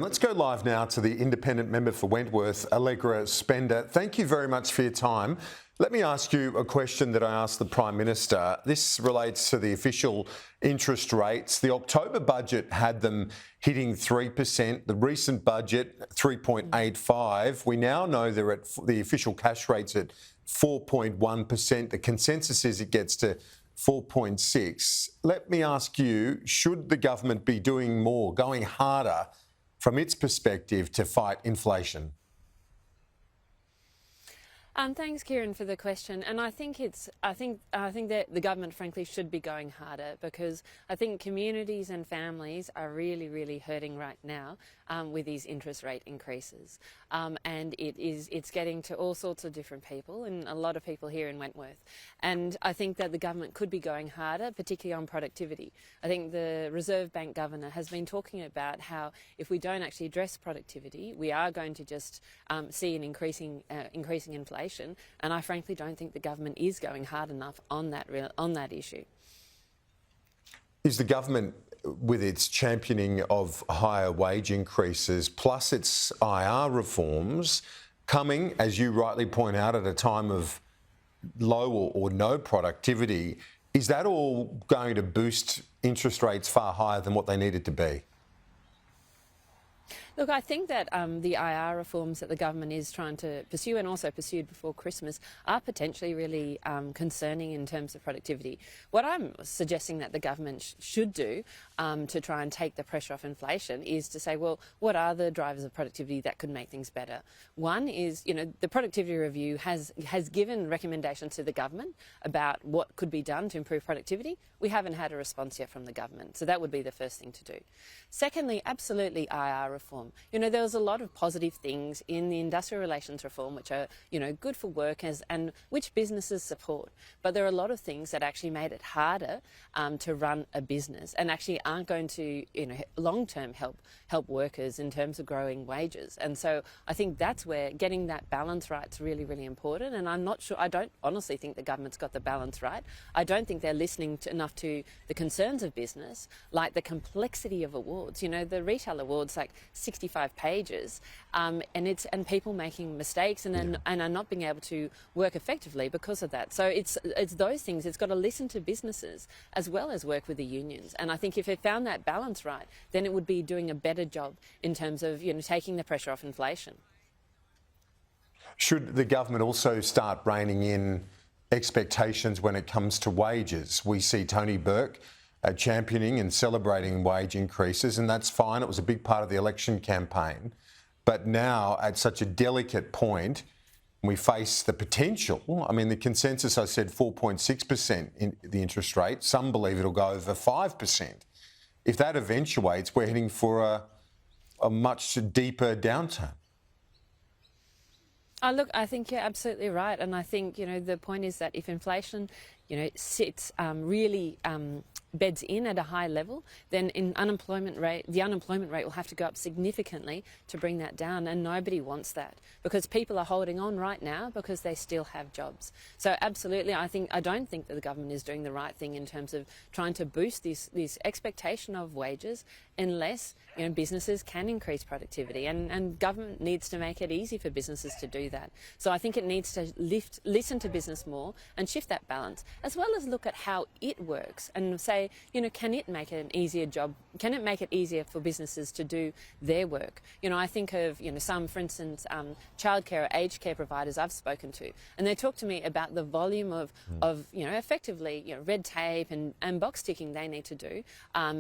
Let's go live now to the independent member for Wentworth, Allegra Spender. Thank you very much for your time. Let me ask you a question that I asked the Prime Minister. This relates to the official interest rates. The October budget had them hitting 3%, the recent budget 3.85. We now know they're at the official cash rates at 4.1%. The consensus is it gets to 4.6. Let me ask you, should the government be doing more, going harder from its perspective to fight inflation? Thanks, Kieran, for the question. And I think that the government, frankly, should be going harder, because I think communities and families are really, really hurting right now with these interest rate increases. And it's getting to all sorts of different people, and a lot of people here in Wentworth. And I think that the government could be going harder, particularly on productivity. I think the Reserve Bank governor has been talking about how if we don't actually address productivity, we are going to just see an increasing inflation. And I frankly don't think the government is going hard enough on that issue. Is the government, with its championing of higher wage increases plus its IR reforms, coming, as you rightly point out, at a time of low or no productivity, is that all going to boost interest rates far higher than what they needed to be? Look, I think that the IR reforms that the government is trying to pursue, and also pursued before Christmas, are potentially really concerning in terms of productivity. What I'm suggesting that the government should do to try and take the pressure off inflation is to say, well, what are the drivers of productivity that could make things better? One is, the productivity review has given recommendations to the government about what could be done to improve productivity. We haven't had a response yet from the government, so that would be the first thing to do. Secondly, absolutely IR reform. There was a lot of positive things in the industrial relations reform which are, good for workers and which businesses support. But there are a lot of things that actually made it harder to run a business and actually aren't going to, long-term help workers in terms of growing wages. And so I think that's where getting that balance right is really, really important. And I'm not sure, I don't honestly think the government's got the balance right. I don't think they're listening enough to the concerns of business, like the complexity of awards. The retail awards, like 65 pages, and people making mistakes and are not being able to work effectively because of that. So it's those things. It's got to listen to businesses as well as work with the unions. And I think if it found that balance right, then it would be doing a better job in terms of taking the pressure off inflation. Should the government also start reining in expectations when it comes to wages? We see Tony Burke championing and celebrating wage increases, and that's fine. It was a big part of the election campaign. But now, at such a delicate point, we face the potential. I mean, the consensus, I said 4.6% in the interest rate. Some believe it'll go over 5%. If that eventuates, we're heading for a much deeper downturn. Look, I think you're absolutely right. And I think, the point is that if inflation, sits really beds in at a high level, then the unemployment rate will have to go up significantly to bring that down. And nobody wants that, because people are holding on right now because they still have jobs. So absolutely, I don't think that the government is doing the right thing in terms of trying to boost this expectation of wages unless businesses can increase productivity, and government needs to make it easy for businesses to do that. So I think it needs to listen to business more and shift that balance, as well as look at how it works and say, can it make it an easier job? Can it make it easier for businesses to do their work? I think of, some, for instance, childcare or aged care providers I've spoken to, and they talk to me about the volume of effectively, red tape and box ticking they need to do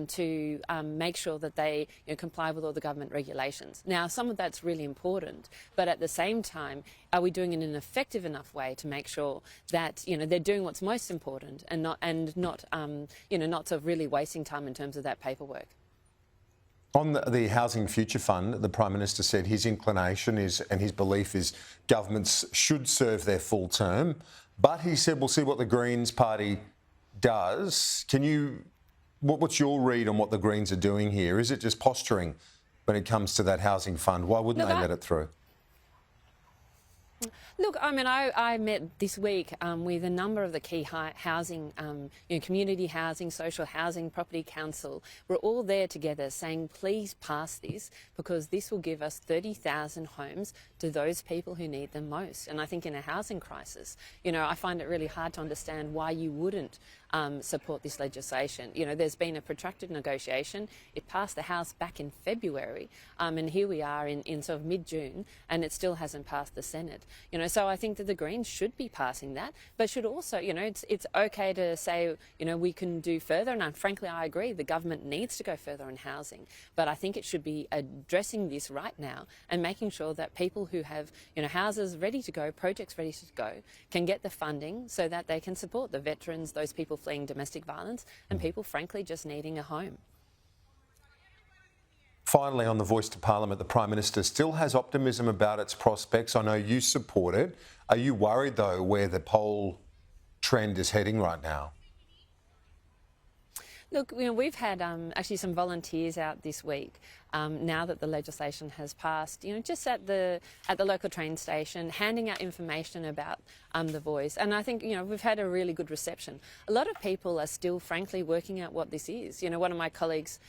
to make sure that they comply with all the government regulations. Now, some of that's really important, but at the same time, are we doing it in an effective enough way to make sure that they're doing what's most important and not sort of really wasting time in terms of that paperwork? On the Housing Future Fund, the Prime Minister said his inclination is, and his belief is, governments should serve their full term. But he said we'll see what the Greens party does. What's your read on what the Greens are doing here? Is it just posturing? when it comes to that housing fund? Why wouldn't they let it through? Look, I mean, I met this week with a number of the key housing, community housing, social housing, property council. We're all there together saying, please pass this because this will give us 30,000 homes to those people who need them most. And I think in a housing crisis, I find it really hard to understand why you wouldn't support this legislation. There's been a protracted negotiation. It passed the House back in February, and here we are in sort of mid-June, and it still hasn't passed the Senate. So I think that the Greens should be passing that, but should also, it's okay to say, we can do further. And frankly, I agree, the government needs to go further in housing, but I think it should be addressing this right now and making sure that people who have, houses ready to go, projects ready to go, can get the funding so that they can support the veterans, those people fleeing domestic violence, and people, frankly, just needing a home. Finally, on the Voice to Parliament, the Prime Minister still has optimism about its prospects. I know you support it. Are you worried, though, where the poll trend is heading right now? Look, we've had actually some volunteers out this week now that the legislation has passed, just at the local train station, handing out information about the Voice. And I think, we've had a really good reception. A lot of people are still, frankly, working out what this is. One of my colleagues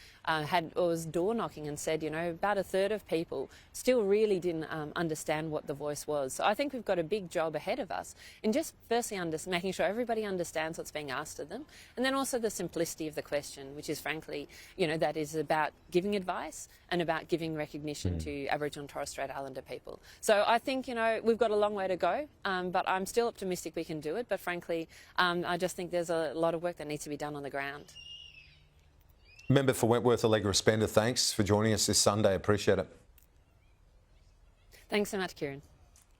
was door knocking and said, about a third of people still really didn't understand what the Voice was. So I think we've got a big job ahead of us in just firstly making sure everybody understands what's being asked of them, and then also the simplicity of the question, which is frankly, that is about giving advice and about giving recognition to Aboriginal and Torres Strait Islander people. So I think, we've got a long way to go, but I'm still optimistic we can do it. But frankly, I just think there's a lot of work that needs to be done on the ground. Member for Wentworth, Allegra Spender, thanks for joining us this Sunday. Appreciate it. Thanks so much, Kieran.